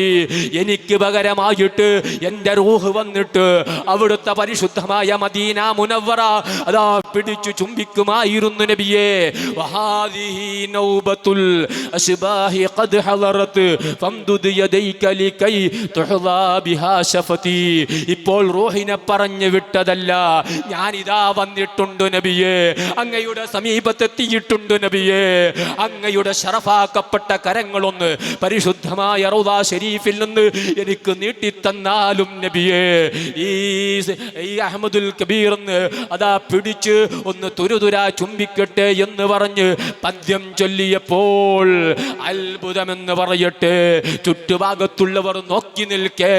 എനിക്ക് പകരമായിട്ട് എൻ്റെ റൂഹ് വന്നിട്ട് അവിടുത്തെ പരിശുദ്ധമായ മദീന മുനവ്വറ അതാ പിടിച്ചു ചുംബിക്കുമായിരുന്നു നബിയേ. വഹാദിഹി നൗബത്തുൽ അശ്ബാഹി ഖദ് ഹദറത് ഫംദുദ് യദൈക ലികൈ തുഹ്ദാ ബിഹാ ശഫതി. ഇപ്പോൾ റൂഹിനെ പറഞ്ഞു വിട്ടതല്ല, ഞാനിതാ വന്നിട്ടുണ്ട് നബിയേ, അങ്ങയുടെ സമീപത്തെത്തിയിട്ടുണ്ട് നബിയേ. അങ്ങയുടെ ശറഫാക്കപ്പെട്ട കരങ്ങളൊന്ന് പരിശുദ്ധമായ റൗദാ ശരീഫിൽ നിന്ന് എനിക്ക് നീട്ടിത്തന്നാലും നബിയേ, ഈ അഹമ്മദുൽ കബീർ എന്ന് അതാ പിടിച്ച് ഒന്ന് തുരുതുരാ ചുംബിക്കട്ടെ എന്ന് പറഞ്ഞ് പദ്യം ചൊല്ലിയപ്പോൾ അത്ഭുതമെന്ന് പറയട്ടെ, ചുറ്റുഭാഗത്തുള്ളവർ നോക്കി നിൽക്കെ,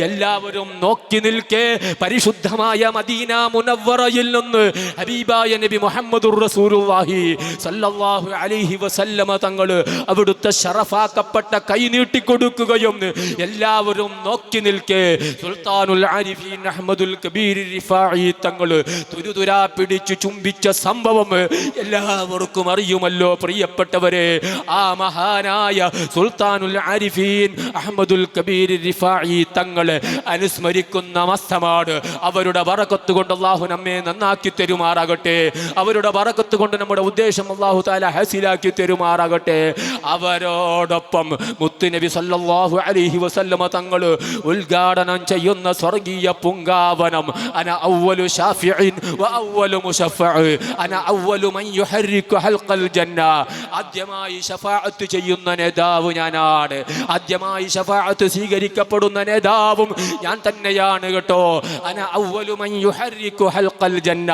എല്ലാവരും നോക്കി നിൽക്കെ പരിശുദ്ധമായ മദീന മുനവ്വറയിൽ നിന്ന് ഹബീബായ നബി മുഹമ്മദുർ റസൂലുള്ളാഹി സല്ലല്ലാഹു അലൈഹി വസല്ലമ തങ്ങൾ അവിടുത്തെ ശറഫാക്കപ്പെട്ട കൈ നീട്ടിക്കൊടുക്കുകയും എല്ലാവരും നോക്കി നിൽക്കെ സുൽത്താനുൽ ആരിഫീൻ അഹ്മദുൽ കബീർ റിഫാഈ തങ്ങൾ തുരുതുരാ പിടിച്ചു ചുംബിച്ച സംഭവം എല്ലാവർക്കും അറിയുമല്ലോ പ്രിയപ്പെട്ടവരെ. ആ മഹാനായ സുൽത്താനുൽ ആരിഫീൻ അഹ്മദുൽ കബീർ റിഫാഈ തങ്ങളെ അനുസ്മരിക്കുന്ന മാസമാണ്. അവരുടെ ബറക്കത്ത് കൊണ്ട് അല്ലാഹു നമ്മെ നന്നാക്കി തരുമാറാകട്ടെ. അവരുടെ ബറക്കത്ത് കൊണ്ട് നമ്മുടെ ഉദ്ദേശം അല്ലാഹു തആല ഹാസിലാക്കി തരുമാറാകട്ടെ. അവരോടൊപ്പം മുത്തുനബി സല്ലല്ലാഹു അലൈഹി വസല്ലമ തങ്ങൾ ഉദ്ഘാടനം ചെയ്യുന്ന സ്വർഗീയ പൂങ്കാവനം അന അവ്വലു ശാഫിഇൻ വ അവ്വലു മുശഫഅ അന അവ്വലു മൻ യുഹർരികു ഹൽഖൽ ജന്ന. ആദ്യമായി ശഫാഅത്ത് ചെയ്യുന്ന നേതാവ് ഞാനാണ്. ആദ്യമായി ശഫാഅത്ത് സ്വീകരിക്കപ്പെടുന്ന നേതാവും ഞാൻ തന്നെയാണ് കേട്ടോ. അന അവ്വലു മൻ യുഹർരികു ഹൽഖൽ ജന്ന.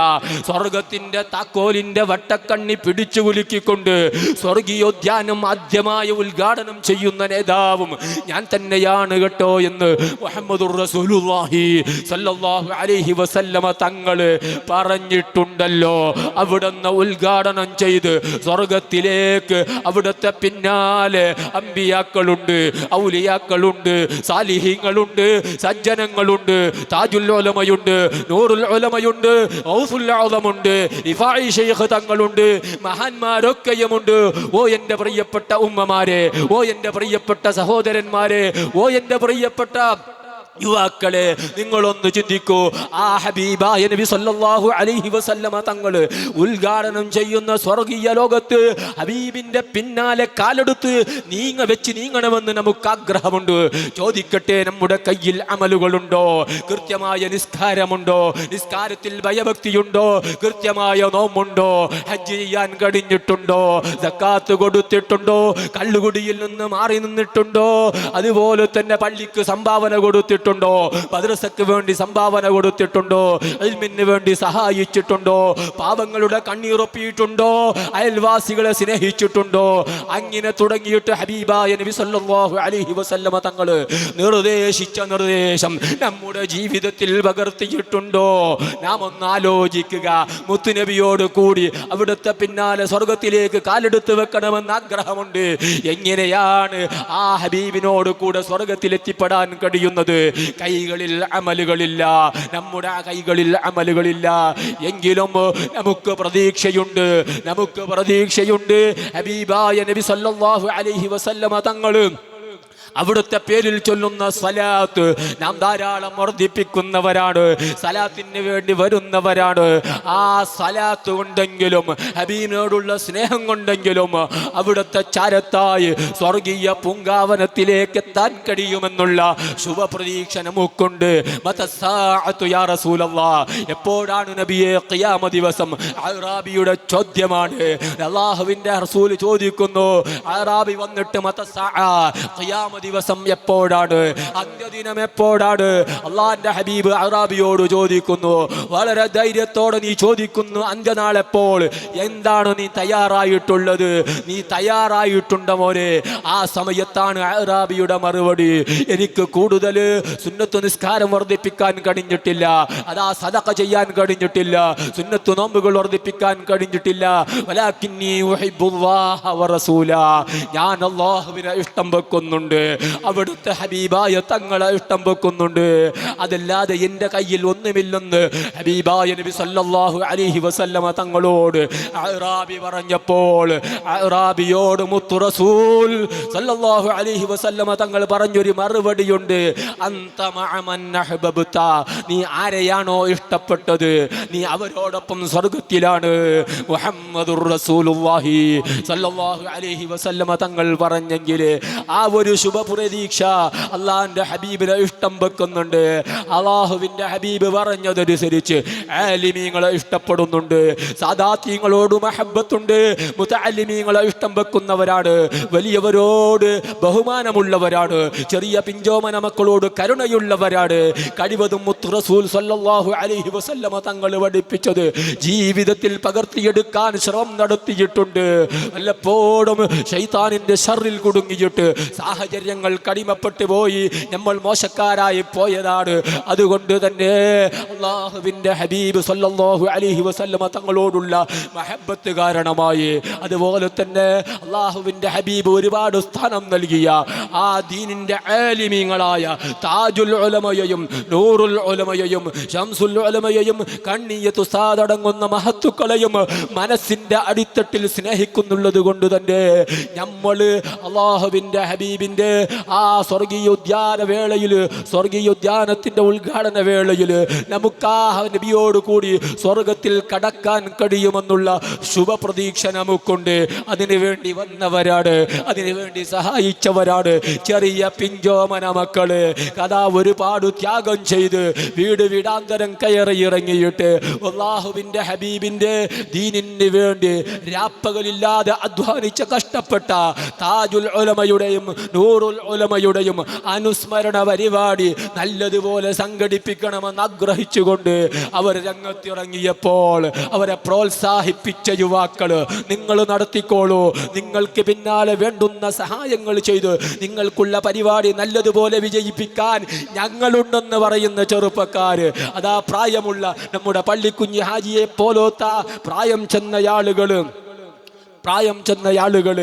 സ്വർഗത്തിന്റെ താക്കോലിന്റെ വട്ടക്കണ്ണി പിടിച്ചു കുലുക്കിക്കൊണ്ട് സ്വർഗീയോദ്യാനം ആദ്യമായി ഉദ്ഘാടനം ചെയ്യുന്ന നേതാവും ഞാൻ തന്നെയാണ് കേട്ടോ എന്ന് മുഹമ്മദുർ റസൂലുള്ളാഹി സല്ലല്ലാഹു അലൈഹി വസല്ലമ തങ്ങൾ പറഞ്ഞിട്ടുണ്ടല്ലോ. അവിടുന്ന് ഉദ്ഘാടനം ചെയ്ത് സ്വർഗത്തിലേക്ക് അവിടുത്തെ പിന്നാലെ അമ്പിയാക്കളുണ്ട്, ഔലിയാക്കളുണ്ട്, സാലിഹീങ്ങളുണ്ട്, സജ്ജനങ്ങളുണ്ട്, താജുൽ ഉലമയുണ്ട്, നൂറുൽ ഉലമയുണ്ട്, ഗൗസുൽ ആദമുണ്ട്, റിഫാഈ ശൈഖ് തങ്ങളുണ്ട്, മഹാന്മാരൊക്കെയുമുണ്ട്. ഓ എൻ്റെ പ്രിയപ്പെട്ട ഉമ്മമാരെ, ഓ എൻ്റെ പ്രിയപ്പെട്ട സഹോദരന്മാരെ, ഓ എൻ്റെ പ്രിയപ്പെട്ട യുവാക്കളെ, നിങ്ങളൊന്ന് ചിന്തിക്കൂ. ആ ഹബീബായ നബി സല്ലല്ലാഹു അലൈഹി വസല്ലമ തങ്ങൾ ഉദ്ഘാടനം ചെയ്യുന്ന സ്വർഗീയ ലോകത്ത് ഹബീബിന്റെ പിന്നാലെ കാലെടുത്ത് നീങ്ങണമെന്ന് നമുക്ക് ആഗ്രഹമുണ്ട്. ചോദിക്കട്ടെ, നമ്മുടെ കയ്യിൽ അമലുകളുണ്ടോ? കൃത്യമായ നിസ്കാരമുണ്ടോ? നിസ്കാരത്തിൽ ഭയഭക്തിയുണ്ടോ? കൃത്യമായ നോമ്പുണ്ടോ? ഹജ്ജ് ചെയ്യാൻ കഴിഞ്ഞിട്ടുണ്ടോ? സക്കാത്ത് കൊടുത്തിട്ടുണ്ടോ? കള്ളുകുടിയിൽ നിന്ന് മാറി നിന്നിട്ടുണ്ടോ? അതുപോലെ തന്നെ പള്ളിക്ക് സംഭാവന കൊടുത്തിട്ടുണ്ടോ? മദ്രസക്ക് വേണ്ടി സംഭാവന കൊടുത്തിട്ടുണ്ടോ? ഇൽമിന് വേണ്ടി സഹായിച്ചിട്ടുണ്ടോ? പാവങ്ങളുടെ കണ്ണീറൊപ്പിയിട്ടുണ്ടോ? അയൽവാസികളെ സ്നേഹിച്ചിട്ടുണ്ടോ? അങ്ങനെ തുടങ്ങിയിട്ട് ഹബീബായ നബി സല്ലല്ലാഹു അലൈഹി വസല്ലമ തങ്ങൾ നിർദ്ദേശിച്ച നിർദ്ദേശം നമ്മുടെ ജീവിതത്തിൽ പകർത്തിയിട്ടുണ്ടോ? നാം ഒന്ന് ആലോചിക്കുക. മുത്തുനബിയോട് കൂടി അവിടുത്തെ പിന്നാലെ സ്വർഗത്തിലേക്ക് കാലെടുത്ത് വെക്കണമെന്ന് ആഗ്രഹമുണ്ട്. എങ്ങനെയാണ് ആ ഹബീബിനോട് കൂടെ സ്വർഗത്തിലെത്തിപ്പെടാൻ കഴിയുന്നത്? കൈകളിൽ അമലുകളില്ല, നമ്മുടെ കൈകളിൽ അമലുകളില്ല. എങ്കിലും നമുക്ക് പ്രതീക്ഷയുണ്ട്. ഹബീബായ നബി സല്ലല്ലാഹു അലൈഹി വസല്ലമ തങ്ങൾ അവിടുത്തെ പേരിൽ ചൊല്ലുന്ന സലാത്ത് നാം ധാരാളം വർദ്ധിപ്പിക്കുന്നവരാണ്, സലാത്തിന് വേണ്ടി വരുന്നവരാണ്. ആ സലാത്ത് കൊണ്ടെങ്കിലും ഹബീബിനോടുള്ള സ്നേഹം കൊണ്ടെങ്കിലും അവിടുത്തെ ചാരത്തായി സ്വർഗീയ പൂങ്കാവനത്തിലേക്ക് എത്താൻ കഴിയുമെന്നുള്ള ശുഭപ്രതീക്ഷ നമുക്കുണ്ട്. എപ്പോഴാണ് നബിയെ ഖിയാമ ദിവസം? അഅറാബിയുടെ ചോദ്യമാണ്. അല്ലാഹുവിന്റെ റസൂൽ ചോദിക്കുന്നു. അഅറാബി വന്നിട്ട് ഖിയാമ ദിവസം എപ്പോഴാണ്? അന്ത്യദിനം എപ്പോഴാണ്? അള്ളാന്റെ ഹബീബ് അഅറാബിയോട് ചോദിക്കുന്നു. വളരെ ധൈര്യത്തോടെ നീ ചോദിക്കുന്നു, അന്ത്യനാൾ എപ്പോൾ? എന്താണ് നീ തയ്യാറായിട്ടുള്ളത്? നീ തയ്യാറായിട്ടുണ്ടോ മോനെ? ആ സമയത്താണ് അഅറാബിയുടെ മറുപടി, എനിക്ക് കൂടുതൽ സുന്നത്ത് നിസ്കാരം വർദ്ധിപ്പിക്കാൻ കഴിഞ്ഞിട്ടില്ല, അതാ സദഖ ചെയ്യാൻ കഴിഞ്ഞിട്ടില്ല, സുന്നത്ത് നോമ്പുകൾ വർദ്ധിപ്പിക്കാൻ കഴിഞ്ഞിട്ടില്ല. വലാകിന്നി ഉഹിബ്ബുല്ലാഹ വറസൂല, ഞാൻ അല്ലാഹുവിനെ ഇഷ്ടം വെക്കുന്നുണ്ട്, അവിടുത്തെ ഹബീബായ തങ്ങളെ ഇഷ്ടം വെക്കുന്നുണ്ട്. അതല്ലാതെ എൻ്റെ കയ്യിൽ ഒന്നുമില്ലെന്ന് ഹബീബായ നബി സല്ലല്ലാഹു അലൈഹി വസല്ലമ തങ്ങളോട് അഅറാബി പറഞ്ഞപ്പോൾ അഅറാബിയോട് മുത്തു റസൂൽ സല്ലല്ലാഹു അലൈഹി വസല്ലമ തങ്ങൾ പറഞ്ഞൊരു മറുപടിയുണ്ട്. അൻത മഅമൻ അഹ്ബബ്ത, നീ ആരെയാണോ ഇഷ്ടപ്പെട്ടത് നീ അവരോടൊപ്പം സ്വർഗ്ഗത്തിലാണ്. മുഹമ്മദുർ റസൂലുള്ളാഹി സല്ലല്ലാഹു അലൈഹി വസല്ലമ തങ്ങൾ പറഞ്ഞെങ്കിൽ ആ ഒരു ശുഭ ശുഭപ്രതീക്ഷ. അള്ളാഹിന്റെ ഹബീബിനെ ഇഷ്ടം വെക്കുന്നുണ്ട്. അള്ളാഹുവിന്റെ ഹബീബ് പറഞ്ഞതനുസരിച്ച് ആലിമീങ്ങളെ ഇഷ്ടപ്പെടുന്നുണ്ട്. സാദാത്യങ്ങളോട് മഹബ്ബത്തുണ്ട്. മുതഅല്ലിമീങ്ങളെ ഇഷ്ടം വെക്കുന്നവരാണ്. വലിയവരോട് ബഹുമാനമുള്ളവരാണ്. ചെറിയ പിഞ്ചോമന മക്കളോട് കരുണയുള്ളവരാണ്. കഴിവതും മുത്ത് റസൂൽ സല്ലല്ലാഹു അലൈഹി വസല്ലമ തങ്ങൾ പഠിപ്പിച്ചത് ജീവിതത്തിൽ പകർത്തിയെടുക്കാൻ ശ്രമം നടത്തിയിട്ടുണ്ട്. വല്ലപ്പോഴും ശൈത്താനിന്റെ ശർറിൽ കുടുങ്ങിയിട്ട് സാഹചര്യങ്ങൾ കടിമപ്പെട്ടു പോയി നമ്മൾ മോശക്കാരായി പോയതാണ്. അതുകൊണ്ട് തന്നെ അല്ലാഹുവിന്റെ ഹബീബ് സല്ലല്ലാഹു അലൈഹി വസല്ലമ തങ്ങളോടുള്ള മഹബ്ബത്ത് കാരണമായി, അതുപോലെ തന്നെ അല്ലാഹുവിന്റെ ഹബീബ് ഒരുപാട് സ്ഥാനം നൽകിയ ആ ദീനിന്റെ ആലിമീങ്ങളായ താജുൽ ഉലമയെയും നൂറുൽ ഉലമയെയും ശംസുൽ ഉലമയെയും കണ്ണിയത്ത് ഉസ്താദടങ്ങുന്ന മഹത്തുക്കളെയും മനസ്സിന്റെ അടിത്തട്ടിൽ സ്നേഹിക്കുന്നുള്ളത് കൊണ്ട് തന്നെ നമ്മൾ അല്ലാഹുവിന്റെ ഹബീബിന്റെ ആ സ്വർഗീയോദ്യാന വേളയിൽ, സ്വർഗീയോദ്യാനത്തിന്റെ ഉദ്ഘാടന വേളയിൽ നമുക്ക് ആ നബിയോട് കൂടി സ്വർഗത്തിൽ കടക്കാൻ കഴിയുമെന്നുള്ള ശുഭപ്രതീക്ഷ നമുക്കുണ്ട്. അതിനുവേണ്ടി വന്നവരാണ്, അതിനുവേണ്ടി സഹായിച്ചവരാണ് ചെറിയ പിഞ്ചോമന മക്കള്. കഥാ ഒരുപാട് ത്യാഗം ചെയ്ത് വീട് വീടാന്തരം കയറി ഇറങ്ങിയിട്ട് അല്ലാഹുവിന്റെ ഹബീബിന്റെ ദീനിന് വേണ്ടി രാപ്പകലില്ലാതെ അധ്വാനിച്ച കഷ്ടപ്പെട്ട താജുൽ ഉലമയുടെയും നൂറുൽ ഉലമയുടെയും അനുസ്മരണ പരിപാടി നല്ലതുപോലെ സംഘടിപ്പിക്കണമെന്ന് ആഗ്രഹിച്ചുകൊണ്ട് അവർ രംഗത്തിറങ്ങിയപ്പോൾ അവരെ പ്രോത്സാഹിപ്പിച്ച യുവാക്കള്, നിങ്ങൾ നടത്തിക്കോളൂ, നിങ്ങൾക്ക് പിന്നാലെ വേണ്ടുന്ന സഹായങ്ങൾ ചെയ്ത് നിങ്ങൾക്കുള്ള പരിപാടി നല്ലതുപോലെ വിജയിപ്പിക്കാൻ ഞങ്ങളുണ്ടെന്ന് പറയുന്ന ചെറുപ്പക്കാര്, അതാ പ്രായമുള്ള നമ്മുടെ പള്ളിക്കുഞ്ഞ് ഹാജിയെ പോലോത്ത പ്രായം ചെന്ന ആളുകള്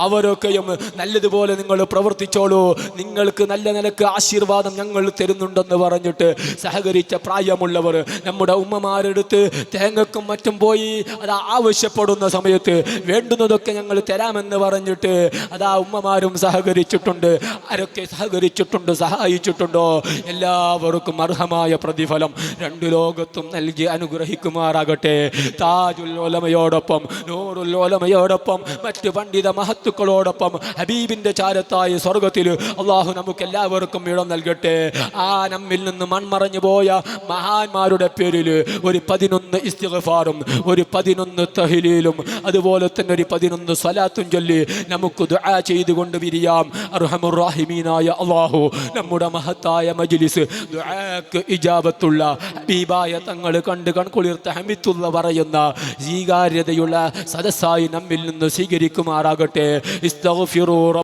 അവരൊക്കെയും നല്ലതുപോലെ നിങ്ങൾ പ്രവർത്തിച്ചോളൂ, നിങ്ങൾക്ക് നല്ല നിലക്ക് ആശീർവാദം ഞങ്ങൾ തരുന്നുണ്ടെന്ന് പറഞ്ഞിട്ട് സഹകരിച്ച പ്രായമുള്ളവർ നമ്മുടെ ഉമ്മമാരെടുത്ത് തേങ്ങക്കും മറ്റും പോയി അതാ ആവശ്യപ്പെടുന്ന സമയത്ത് വേണ്ടുന്നതൊക്കെ ഞങ്ങൾ തരാമെന്ന് പറഞ്ഞിട്ട് അതാ ഉമ്മമാരും സഹകരിച്ചിട്ടുണ്ട്. ആരൊക്കെ സഹകരിച്ചിട്ടുണ്ട്, സഹായിച്ചിട്ടുണ്ടോ, എല്ലാവർക്കും അർഹമായ പ്രതിഫലം രണ്ടു ലോകത്തും നൽകി അനുഗ്രഹിക്കുമാറാകട്ടെ. താജുൽ ഉലമയോടൊപ്പം നൂറുൽ ഉലമയോടൊപ്പം മറ്റ് പണ്ഡിത മഹത്തുക്കളോടൊപ്പം ഹബീബിന്റെ ചാരത്തായ സ്വർഗത്തിൽ അള്ളാഹു നമുക്ക് എല്ലാവർക്കും ഇടം നൽകട്ടെ. ആ നമ്മിൽ നിന്ന് മൺമറഞ്ഞു പോയ മഹാന്മാരുടെ പേരിൽ ഒരു 11 ഇസ്തിഗ്ഫാറും ഒരു 11 തഹ്ലീലും അതുപോലെ തന്നെ ഒരു 11 സ്വലാത്തും ചൊല്ലി നമുക്ക് ദുആ ചെയ്തുകൊണ്ട് പിരിയാം. അർഹമുർ റഹീമീനായ അള്ളാഹു നമ്മുടെ മഹത്തായ മജ്ലിസ് ദുആക്ക് ഇജാബത്തുള്ള ഹബീബായ തങ്ങൾ കണ്ട് കൺകുളിർത്ത ഹമിത്തുള്ള പറയുന്ന സ്വീകാര്യതയുള്ള സദസ്സായി നമ്മിൽ നിന്ന് സ്വീകരിക്കുമാറാകട്ടെ. ഇസ്തഗ്ഫിറൂ